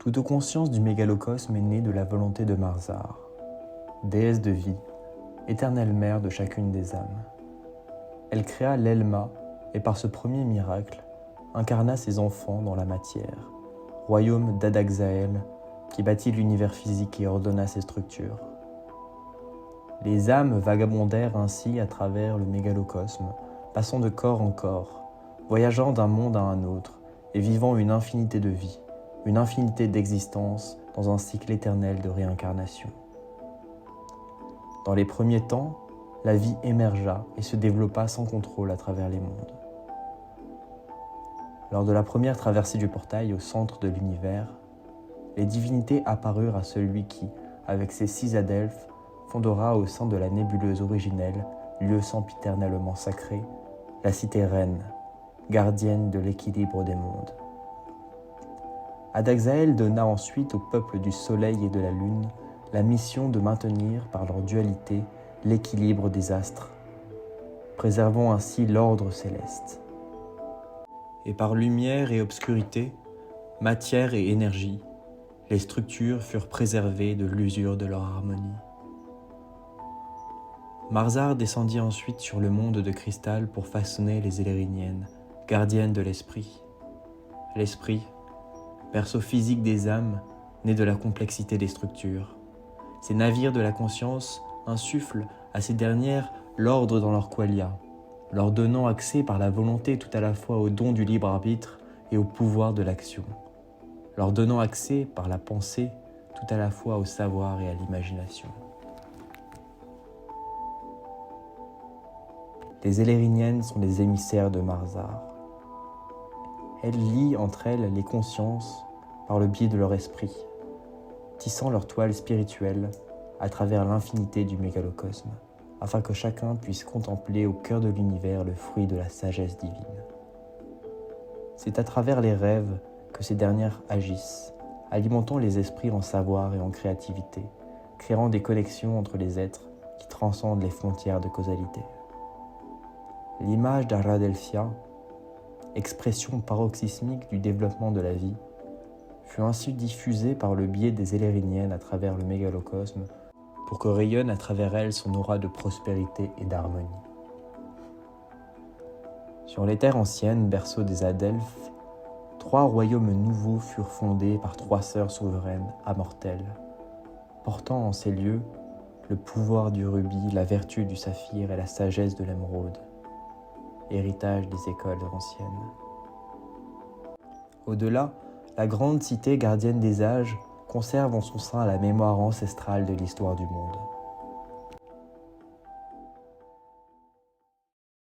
Toute conscience du mégalocosme est née de la volonté de Marzar, déesse de vie, éternelle mère de chacune des âmes. Elle créa l'Elma et par ce premier miracle, incarna ses enfants dans la matière, royaume d'Adaxaël qui bâtit l'univers physique et ordonna ses structures. Les âmes vagabondèrent ainsi à travers le mégalocosme, passant de corps en corps, voyageant d'un monde à un autre et vivant une infinité de vies, une infinité d'existences dans un cycle éternel de réincarnation. Dans les premiers temps, la vie émergea et se développa sans contrôle à travers les mondes. Lors de la première traversée du portail au centre de l'univers, les divinités apparurent à celui qui, avec ses 6 adelphes, fondera au sein de la nébuleuse originelle, lieu sempiternellement sacré, la cité reine, gardienne de l'équilibre des mondes. Adaxaël donna ensuite au peuple du soleil et de la lune la mission de maintenir par leur dualité l'équilibre des astres, préservant ainsi l'ordre céleste. Et par lumière et obscurité, matière et énergie, les structures furent préservées de l'usure de leur harmonie. Marzar descendit ensuite sur le monde de cristal pour façonner les Élériniennes, gardiennes de l'esprit. L'esprit, berceau physique des âmes, né de la complexité des structures. Ces navires de la conscience insufflent à ces dernières l'ordre dans leur qualia, leur donnant accès par la volonté tout à la fois au don du libre arbitre et au pouvoir de l'action, leur donnant accès par la pensée tout à la fois au savoir et à l'imagination. Les Élériniennes sont les émissaires de Marzar. Elles lient entre elles les consciences par le biais de leur esprit, tissant leur toile spirituelle à travers l'infinité du mégalocosme, afin que chacun puisse contempler au cœur de l'univers le fruit de la sagesse divine. C'est à travers les rêves que ces dernières agissent, alimentant les esprits en savoir et en créativité, créant des connexions entre les êtres qui transcendent les frontières de causalité. L'image d'Aradelphia, expression paroxysmique du développement de la vie, fut ainsi diffusée par le biais des Élériniennes à travers le mégalocosme pour que rayonne à travers elle son aura de prospérité et d'harmonie. Sur les terres anciennes, berceau des Adelphes, 3 royaumes nouveaux furent fondés par 3 sœurs souveraines, ammortelles, portant en ces lieux le pouvoir du rubis, la vertu du saphir et la sagesse de l'émeraude, héritage des écoles anciennes. Au-delà, la grande cité gardienne des âges conserve en son sein la mémoire ancestrale de l'histoire du monde.